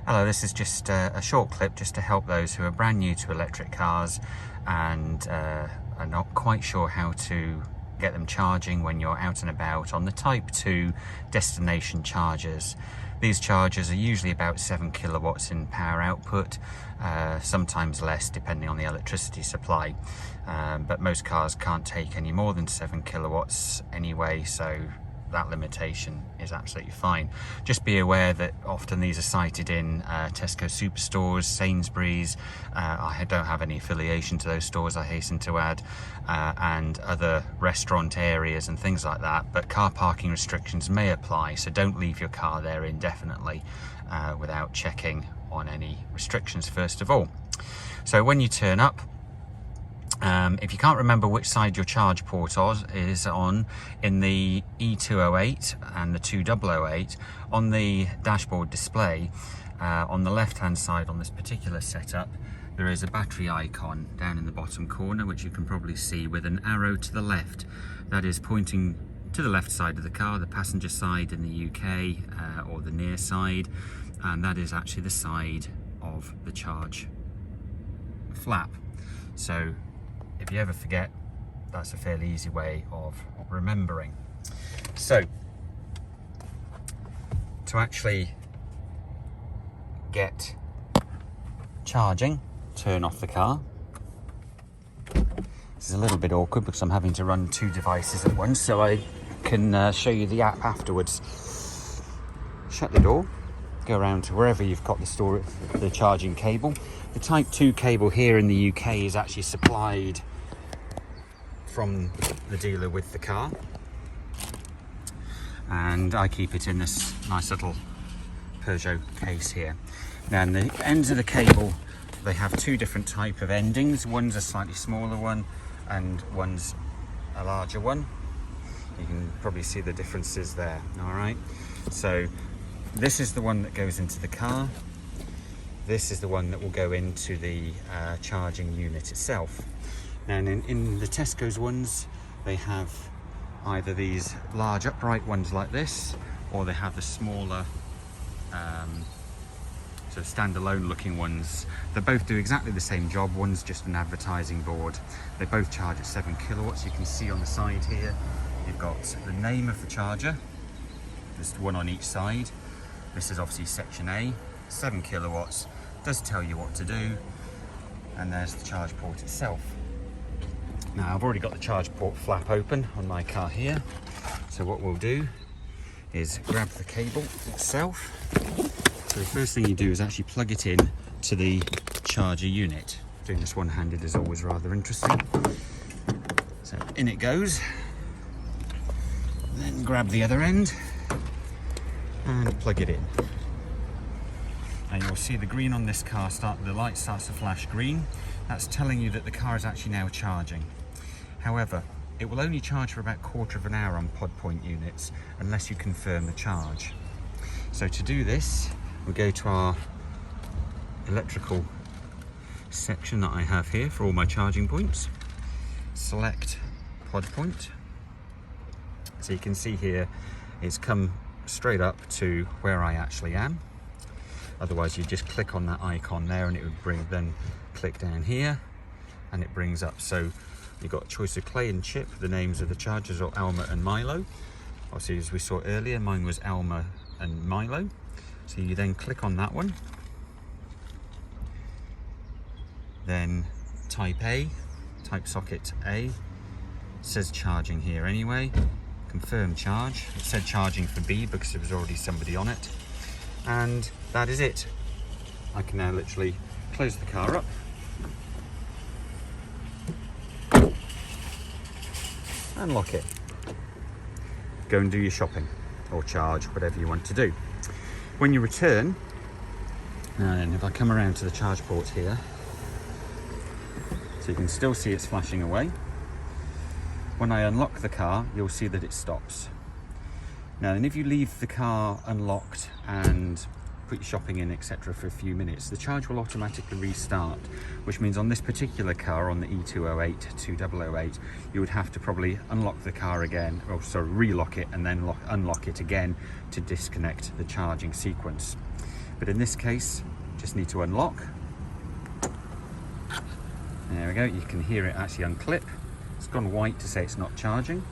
Hello, this is just a short clip just to help those who are brand new to electric cars and are not quite sure how to get them charging when you're out and about on the Type 2 destination chargers. These chargers are usually about 7 kilowatts in power output, sometimes less depending on the electricity supply, but most cars can't take any more than 7 kilowatts anyway, so that limitation is absolutely fine. Just be aware that often these are sited in Tesco superstores, Sainsbury's, I don't have any affiliation to those stores, I hasten to add, and other restaurant areas and things like that, but car parking restrictions may apply, so don't leave your car there indefinitely without checking on any restrictions first of all. So when you turn up, if you can't remember which side your charge port is on in the e-208 and the 2008, on the dashboard display, on the left hand side on this particular setup, there is a battery icon down in the bottom corner, which you can probably see with an arrow to the left. That is pointing to the left side of the car, the passenger side in the UK, or the near side, and that is actually the side of the charge flap. So if you ever forget, that's a fairly easy way of remembering. So to actually get charging, turn off the car. This is a little bbit awkward because I'm having to run two devices at once, so I can show you the app afterwards. Shut the door, go around to wherever you've got the charging cable. The Type 2 cable here in the UK is actually supplied from the dealer with the car, and I keep it in this nice little Peugeot case here. Now, in the ends of the cable, they have two different type of endings. One's a slightly smaller one and one's a larger one. You can probably see the differences there. All right, so this is the one that goes into the car. This is the one that will go into the charging unit itself. Now in the Tesco's ones, they have either these large upright ones like this, or they have the smaller sort of standalone looking ones. They both do exactly the same job. One's just an advertising board. They both charge at 7 kilowatts. You can see on the side here, you've got the name of the charger, just one on each side. This is obviously section A, 7 kilowatts, does tell you what to do, and there's the charge port itself. Now, I've already got the charge port flap open on my car here, so what we'll do is grab the cable itself. So the first thing you do is actually plug it in to the charger unit. Doing this one-handed is always rather interesting. So in it goes, then grab the other end and plug it in. And you'll see the green on this car the light starts to flash green. That's telling you that the car is actually now charging. However, it will only charge for about a quarter of an hour on pod point units unless you confirm the charge. So to do this, we go to our electrical section that I have here for all my charging points. Select pod point. So you can see here it's come straight up to where I actually am. Otherwise you just click on that icon there and it would then click down here and it brings up. So you've got a choice of clay and chip, the names of the chargers, or Alma and Milo. Obviously, as we saw earlier, mine was Alma and Milo. So you then click on that one. Then type A, type socket A. It says charging here anyway. Confirm charge. It said charging for B because there was already somebody on it. And that is it. I can now literally close the car up. And lock it. Go and do your shopping or charge, whatever you want to do. When you return, and if I come around to the charge port here, so you can still see it's flashing away. When I unlock the car, you'll see that it stops. Now, and if you leave the car unlocked and put your shopping in, etc. for a few minutes, the charge will automatically restart, which means on this particular car, on the e-208, 2008, you would have to probably unlock the car again, or sorry, relock it and then unlock it again to disconnect the charging sequence. But in this case, just need to unlock. There we go, you can hear it actually unclip. It's gone white to say it's not charging.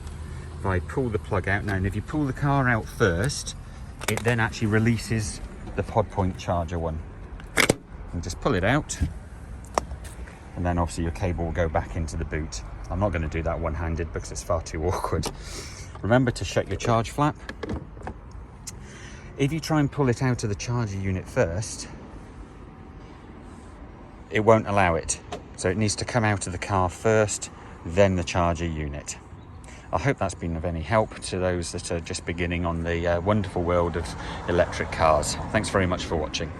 If I pull the plug out now, and if you pull the car out first, it then actually releases the pod point charger one. And just pull it out, and then obviously your cable will go back into the boot. I'm not going to do that one-handed because it's far too awkward. Remember to shut your charge flap. If you try and pull it out of the charger unit first, it won't allow it. So it needs to come out of the car first, then the charger unit. I hope that's been of any help to those that are just beginning on the wonderful world of electric cars. Thanks very much for watching.